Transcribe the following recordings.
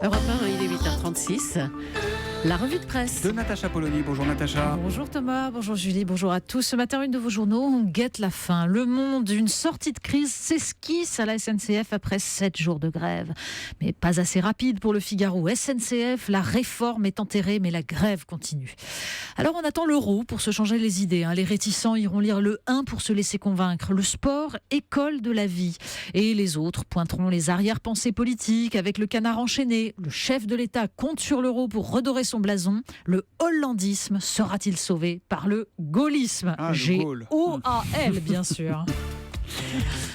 Europe 1, il est 8h36. La revue de presse. De Natacha Polony. Bonjour Natacha. Bonjour Thomas, bonjour Julie, bonjour à tous. Ce matin, une de vos journaux, on guette la fin. Le Monde, une sortie de crise s'esquisse à la SNCF après 7 jours de grève. Mais pas assez rapide pour le Figaro. SNCF, la réforme est enterrée, mais la grève continue. Alors on attend l'euro pour se changer les idées. Les réticents iront lire le 1 pour se laisser convaincre. Le sport, école de la vie. Et les autres pointeront les arrière-pensées politiques avec le canard enchaîné. Le chef de l'État compte sur l'euro pour redorer son blason. Le hollandisme sera-t-il sauvé par le gaullisme? G-O-A-L, bien sûr.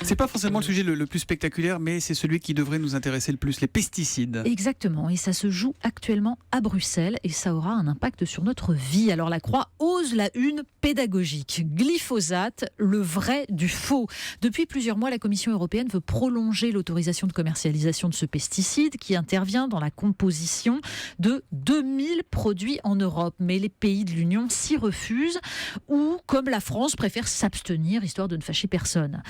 C'est pas forcément le sujet le plus spectaculaire, mais c'est celui qui devrait nous intéresser le plus, les pesticides. Exactement, et ça se joue actuellement à Bruxelles et ça aura un impact sur notre vie. Alors la Croix ose la une pédagogique. Glyphosate, le vrai du faux. Depuis plusieurs mois, la Commission européenne veut prolonger l'autorisation de commercialisation de ce pesticide qui intervient dans la composition de 2000 produits en Europe. Mais les pays de l'Union s'y refusent ou, comme la France, préfèrent s'abstenir histoire de ne fâcher personne.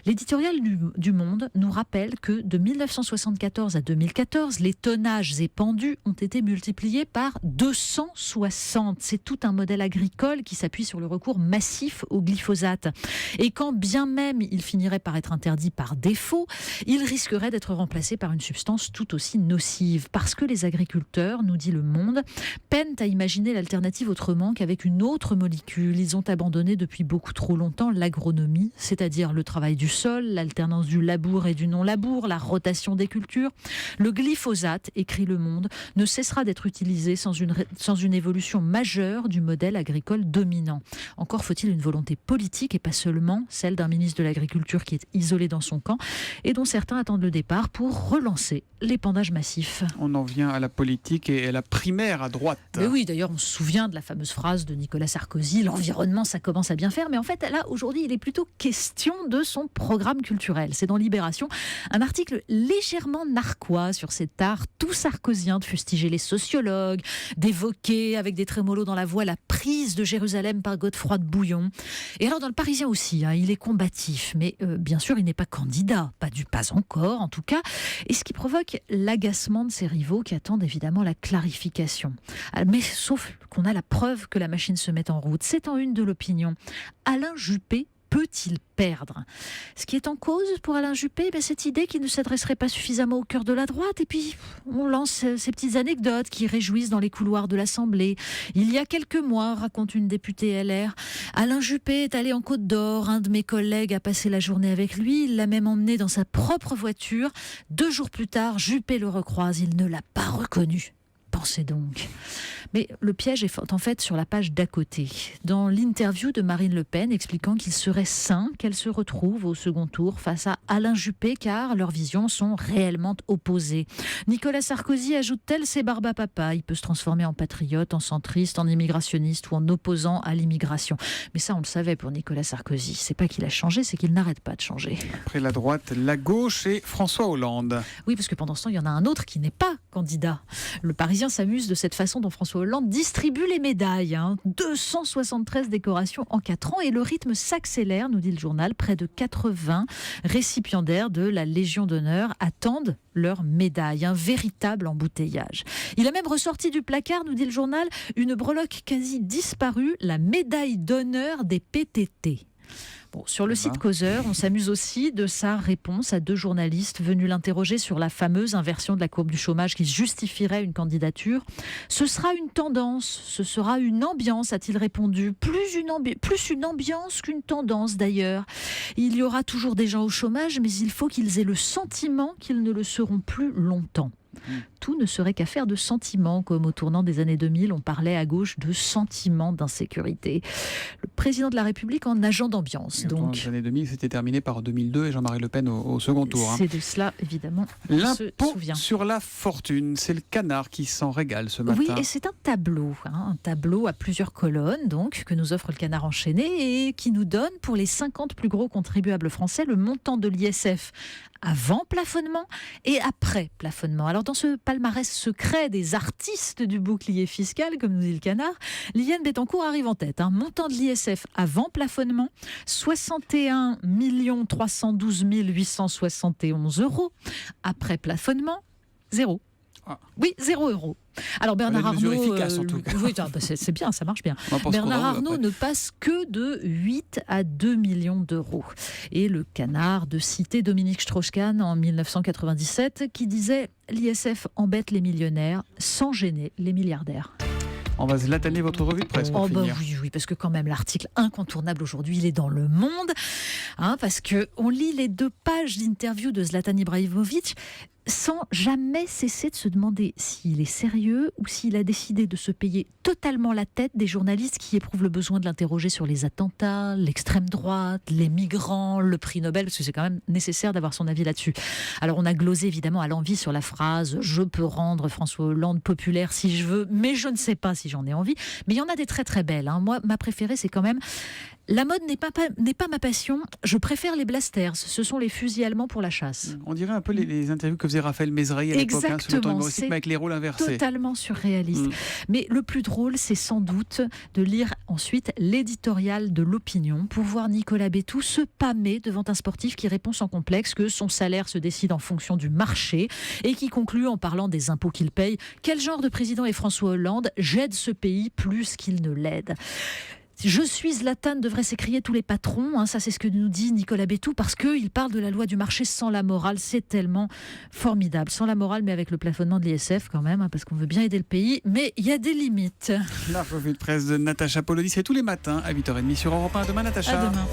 L'éditorial du Monde nous rappelle que de 1974 à 2014, les tonnages épandus ont été multipliés par 260. C'est tout un modèle agricole qui s'appuie sur le recours massif au glyphosate. Et quand bien même il finirait par être interdit par défaut, il risquerait d'être remplacé par une substance tout aussi nocive. Parce que les agriculteurs, nous dit Le Monde, peinent à imaginer l'alternative autrement qu'avec une autre molécule. Ils ont abandonné depuis beaucoup trop longtemps l'agronomie, c'est-à-dire le travail du sol, l'alternance du labour et du non-labour, la rotation des cultures. Le glyphosate, écrit Le Monde, ne cessera d'être utilisé sans une évolution majeure du modèle agricole dominant. Encore faut-il une volonté politique et pas seulement celle d'un ministre de l'Agriculture qui est isolé dans son camp et dont certains attendent le départ pour relancer l'épandage massif. On en vient à la politique et à la primaire à droite. Mais oui, d'ailleurs, on se souvient de la fameuse phrase de Nicolas Sarkozy, l'environnement, ça commence à bien faire. Mais en fait, là, aujourd'hui, il est plutôt question de son programme culturel. C'est dans Libération, un article légèrement narquois sur cet art tout sarkozien de fustiger les sociologues, d'évoquer avec des trémolos dans la voix la prise de Jérusalem par Godefroy de Bouillon. Et alors, dans le Parisien aussi, il est combatif. Mais bien sûr, il n'est pas candidat. Pas encore, en tout cas. Et ce qui provoque l'agacement de ses rivaux qui attendent évidemment la clarification. Mais sauf qu'on a la preuve que la machine se met en route. C'est en une de l'Opinion. Alain Juppé peut-il perdre? Ce qui est en cause pour Alain Juppé, cette idée qu'il ne s'adresserait pas suffisamment au cœur de la droite. Et puis, on lance ces petites anecdotes qui réjouissent dans les couloirs de l'Assemblée. Il y a quelques mois, raconte une députée LR, Alain Juppé est allé en Côte d'Or. Un de mes collègues a passé la journée avec lui. Il l'a même emmené dans sa propre voiture. 2 jours plus tard, Juppé le recroise. Il ne l'a pas reconnu. Pensez donc. Mais le piège est en fait sur la page d'à côté. Dans l'interview de Marine Le Pen expliquant qu'il serait sain qu'elle se retrouve au second tour face à Alain Juppé car leurs visions sont réellement opposées. Nicolas Sarkozy, ajoute-t-elle, c'est barbe à papa. Il peut se transformer en patriote, en centriste, en immigrationniste ou en opposant à l'immigration. Mais ça, on le savait pour Nicolas Sarkozy. C'est pas qu'il a changé, c'est qu'il n'arrête pas de changer. Après la droite, la gauche et François Hollande. Oui, parce que pendant ce temps, il y en a un autre qui n'est pas candidat. Le Parisien s'amuse de cette façon dont François Hollande distribue les médailles. 273 décorations en 4 ans et le rythme s'accélère, nous dit le journal. Près de 80 récipiendaires de la Légion d'honneur attendent leur médaille. Un véritable embouteillage. Il a même ressorti du placard, nous dit le journal, une breloque quasi disparue, la médaille d'honneur des PTT. Bon, sur le site Causeur, on s'amuse aussi de sa réponse à 2 journalistes venus l'interroger sur la fameuse inversion de la courbe du chômage qui justifierait une candidature. Ce sera une tendance, ce sera une ambiance, a-t-il répondu. Plus une ambiance qu'une tendance d'ailleurs. Il y aura toujours des gens au chômage, mais il faut qu'ils aient le sentiment qu'ils ne le seront plus longtemps. Tout ne serait qu'affaire de sentiments, comme au tournant des années 2000, on parlait à gauche de sentiments d'insécurité. Le président de la République en agent d'ambiance. Donc, les années 2000, c'était terminé par 2002 et Jean-Marie Le Pen au second tour. C'est de cela, évidemment, L'impôt sur la fortune, c'est le canard qui s'en régale ce matin. Oui, et c'est un tableau à plusieurs colonnes, donc, que nous offre le canard enchaîné et qui nous donne, pour les 50 plus gros contribuables français, le montant de l'ISF avant plafonnement et après plafonnement. Alors dans ce palmarès secret des artistes du bouclier fiscal, comme nous dit le canard, Liliane Bettencourt arrive en tête. Montant de l'ISF avant plafonnement, 61 312 871 €. Après plafonnement, 0. Ah. Oui, 0 €. Alors Bernard Une mesure Arnault, efficace, en tout cas. oui, c'est bien, ça marche bien. On va pas se Bernard prendre Arnault après. ne passe que de 8 à 2 millions d'euros. Et le canard de citer Dominique Strauss-Kahn en 1997 qui disait « L'ISF embête les millionnaires sans gêner les milliardaires ». On va zlataner votre revue de presse pour finir. Oui, parce que quand même l'article incontournable aujourd'hui, il est dans Le Monde, parce qu'on lit les 2 pages d'interview de Zlatan Ibrahimovic sans jamais cesser de se demander s'il est sérieux ou s'il a décidé de se payer totalement la tête des journalistes qui éprouvent le besoin de l'interroger sur les attentats, l'extrême droite, les migrants, le prix Nobel, parce que c'est quand même nécessaire d'avoir son avis là-dessus. Alors on a glosé évidemment à l'envi sur la phrase « Je peux rendre François Hollande populaire si je veux, mais je ne sais pas si j'en ai envie ». Mais il y en a des très très belles. Moi, ma préférée, c'est quand même « La mode n'est pas ma passion, je préfère les blasters, ce sont les fusils allemands pour la chasse ». On dirait un peu les interviews que faisait Raphaël Mesrahi à l'époque, sur le temps Exactement, humoristique, mais avec les rôles inversés. Totalement surréaliste. Mais le plus drôle, c'est sans doute de lire ensuite l'éditorial de l'Opinion pour voir Nicolas Bétou se pâmer devant un sportif qui répond sans complexe que son salaire se décide en fonction du marché et qui conclut en parlant des impôts qu'il paye. Quel genre de président est François Hollande ? J'aide ce pays plus qu'il ne l'aide. Je suis Zlatan devrait s'écrier tous les patrons, ça c'est ce que nous dit Nicolas Bétou, parce qu'il parle de la loi du marché sans la morale, c'est tellement formidable. Sans la morale, mais avec le plafonnement de l'ISF quand même, parce qu'on veut bien aider le pays, mais il y a des limites. La revue de presse de Natacha Polony, c'est tous les matins à 8h30 sur Europe 1. À demain, Natacha. À demain.